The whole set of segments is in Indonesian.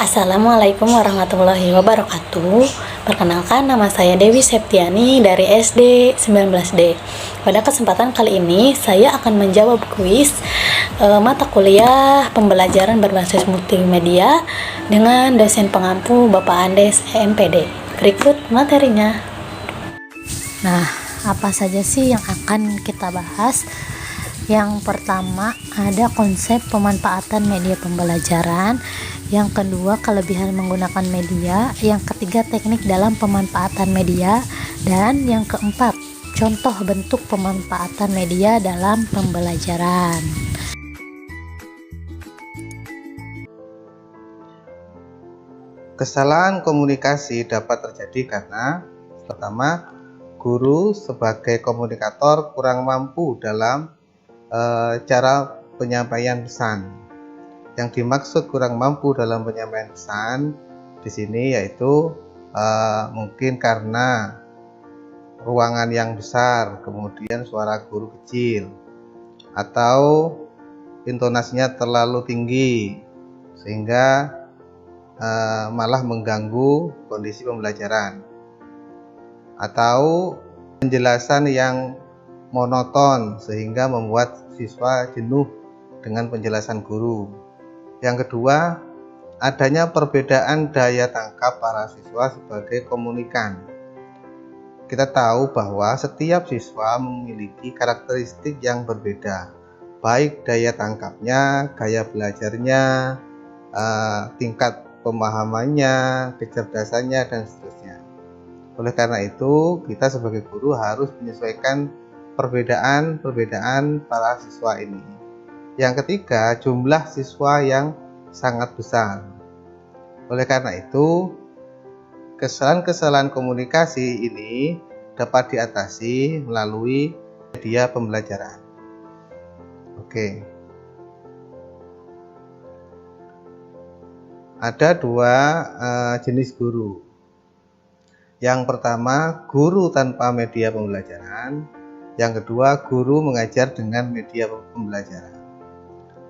Assalamualaikum warahmatullahi wabarakatuh. Perkenalkan, nama saya Dewi Septiani dari SD 19D. Pada kesempatan kali ini saya akan menjawab kuis mata kuliah pembelajaran berbasis multimedia dengan dosen pengampu Bapak Andes MPD. Berikut materinya. Nah, apa saja sih yang akan kita bahas? Yang pertama, ada konsep pemanfaatan media pembelajaran. Yang kedua, kelebihan menggunakan media. Yang ketiga, teknik dalam pemanfaatan media. Dan yang keempat, contoh bentuk pemanfaatan media dalam pembelajaran. Kesalahan komunikasi dapat terjadi karena pertama, guru sebagai komunikator kurang mampu dalam cara penyampaian pesan. Yang dimaksud kurang mampu dalam penyampaian pesan di sini yaitu mungkin karena ruangan yang besar, kemudian suara guru kecil, atau intonasinya terlalu tinggi sehingga malah mengganggu kondisi pembelajaran, atau penjelasan yang monoton sehingga membuat siswa jenuh dengan penjelasan guru. Yang kedua, adanya perbedaan daya tangkap para siswa sebagai komunikan. Kita tahu bahwa setiap siswa memiliki karakteristik yang berbeda, baik daya tangkapnya, gaya belajarnya, tingkat pemahamannya, kecerdasannya, dan seterusnya. Oleh karena itu, kita sebagai guru harus menyesuaikan perbedaan para siswa ini. Yang ketiga, jumlah siswa yang sangat besar. Oleh karena itu, kesalahan-kesalahan komunikasi ini dapat diatasi melalui media pembelajaran. Oke. Ada dua jenis guru. Yang pertama, guru tanpa media pembelajaran. Yang kedua, guru mengajar dengan media pembelajaran.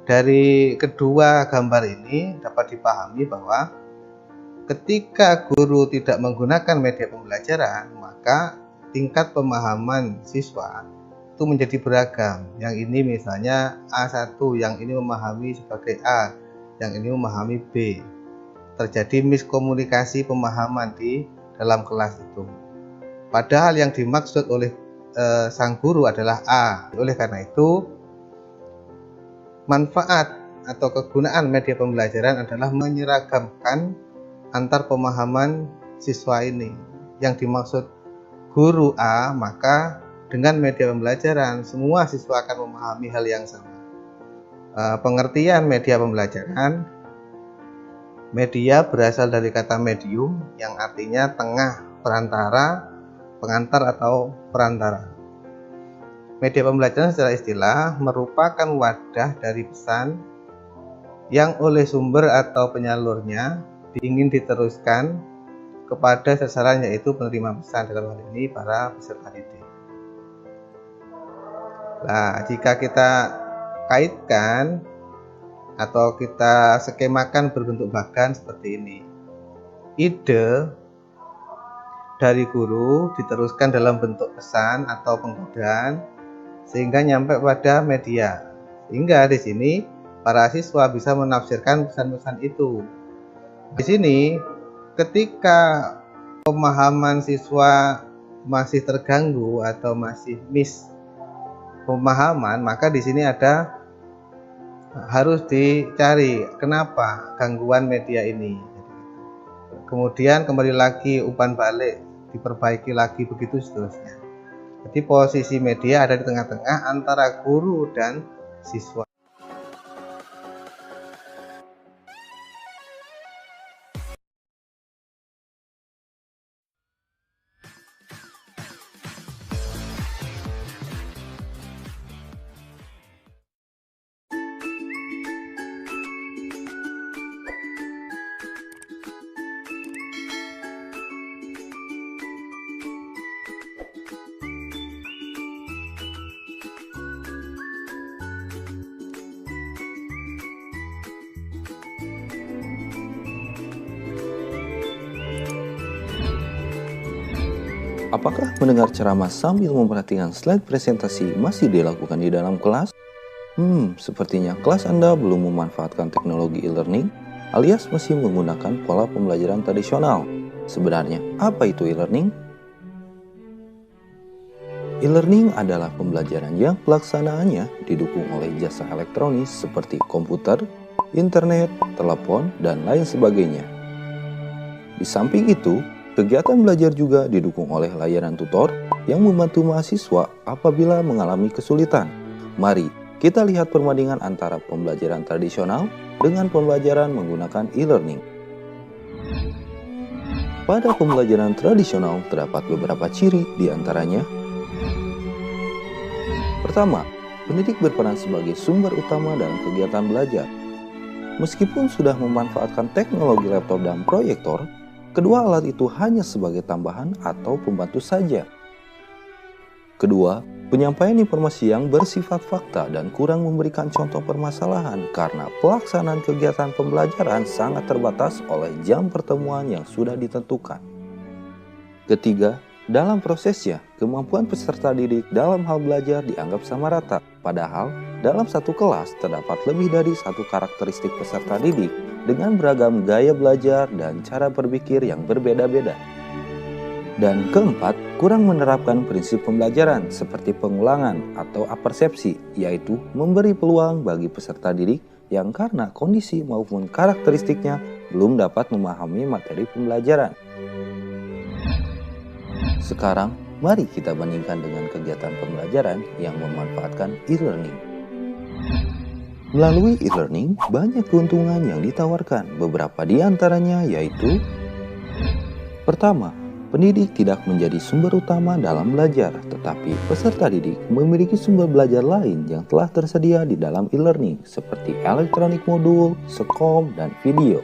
Dari kedua gambar ini dapat dipahami bahwa ketika guru tidak menggunakan media pembelajaran, maka tingkat pemahaman siswa itu menjadi beragam. Yang ini misalnya A1, yang ini memahami sebagai A, yang ini memahami B. Terjadi miskomunikasi pemahaman di dalam kelas itu. Padahal yang dimaksud oleh sang guru adalah A. Oleh karena itu, manfaat atau kegunaan media pembelajaran adalah menyeragamkan antar pemahaman siswa ini. Yang dimaksud guru A, maka dengan media pembelajaran semua siswa akan memahami hal yang sama. Pengertian media pembelajaran: media berasal dari kata medium yang artinya tengah, perantara, pengantar atau perantara. Media pembelajaran secara istilah merupakan wadah dari pesan yang oleh sumber atau penyalurnya ingin diteruskan kepada sasaran, yaitu penerima pesan, dalam hal ini para peserta didik. Nah, jika kita kaitkan atau kita skemakan berbentuk bagan seperti ini. Ide dari guru diteruskan dalam bentuk pesan atau pengkodaan sehingga nyampe pada media. Sehingga di sini para siswa bisa menafsirkan pesan-pesan itu. Di sini ketika pemahaman siswa masih terganggu atau masih miss pemahaman, maka di sini harus dicari kenapa gangguan media ini. Kemudian kembali lagi umpan balik, diperbaiki lagi, begitu seterusnya. Jadi posisi media ada di tengah-tengah antara guru dan siswa. Apakah mendengar ceramah sambil memperhatikan slide presentasi masih dilakukan di dalam kelas? Sepertinya kelas Anda belum memanfaatkan teknologi e-learning alias masih menggunakan pola pembelajaran tradisional. Sebenarnya, apa itu e-learning? E-learning adalah pembelajaran yang pelaksanaannya didukung oleh jasa elektronis seperti komputer, internet, telepon, dan lain sebagainya. Di samping itu, kegiatan belajar juga didukung oleh layanan tutor yang membantu mahasiswa apabila mengalami kesulitan. Mari kita lihat perbandingan antara pembelajaran tradisional dengan pembelajaran menggunakan e-learning. Pada pembelajaran tradisional terdapat beberapa ciri di antaranya. Pertama, pendidik berperan sebagai sumber utama dalam kegiatan belajar. Meskipun sudah memanfaatkan teknologi laptop dan proyektor, kedua alat itu hanya sebagai tambahan atau pembantu saja. Kedua, penyampaian informasi yang bersifat fakta dan kurang memberikan contoh permasalahan karena pelaksanaan kegiatan pembelajaran sangat terbatas oleh jam pertemuan yang sudah ditentukan. Ketiga, dalam prosesnya, kemampuan peserta didik dalam hal belajar dianggap sama rata, padahal dalam satu kelas terdapat lebih dari satu karakteristik peserta didik dengan beragam gaya belajar dan cara berpikir yang berbeda-beda. Dan keempat, kurang menerapkan prinsip pembelajaran seperti pengulangan atau apersepsi, yaitu memberi peluang bagi peserta didik yang karena kondisi maupun karakteristiknya belum dapat memahami materi pembelajaran. Sekarang, mari kita bandingkan dengan kegiatan pembelajaran yang memanfaatkan e-learning. Melalui e-learning, banyak keuntungan yang ditawarkan. Beberapa di antaranya yaitu: pertama, pendidik tidak menjadi sumber utama dalam belajar, tetapi peserta didik memiliki sumber belajar lain yang telah tersedia di dalam e-learning seperti elektronik modul, sekom, dan video.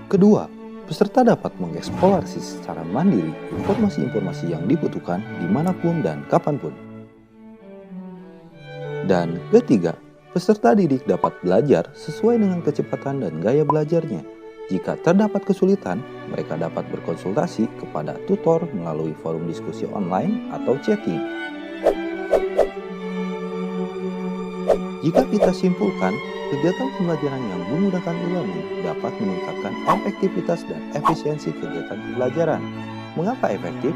Kedua, peserta dapat mengeksplorasi secara mandiri informasi-informasi yang dibutuhkan dimanapun dan kapanpun. Dan ketiga, peserta didik dapat belajar sesuai dengan kecepatan dan gaya belajarnya. Jika terdapat kesulitan, mereka dapat berkonsultasi kepada tutor melalui forum diskusi online atau chatting. Jika kita simpulkan, kegiatan pembelajaran yang menggunakan e-learning dapat meningkatkan efektivitas dan efisiensi kegiatan pembelajaran. Mengapa efektif?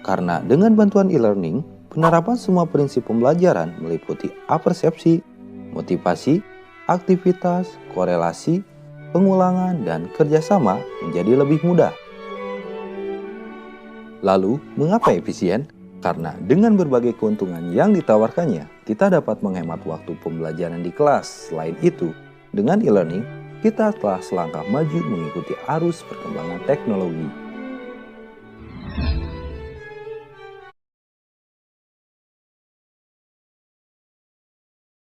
Karena dengan bantuan e-learning, penerapan semua prinsip pembelajaran meliputi apersepsi, motivasi, aktivitas, korelasi, pengulangan, dan kerjasama menjadi lebih mudah. Lalu, mengapa efisien? Karena dengan berbagai keuntungan yang ditawarkannya, kita dapat menghemat waktu pembelajaran di kelas. Selain itu, dengan e-learning, kita telah selangkah maju mengikuti arus perkembangan teknologi.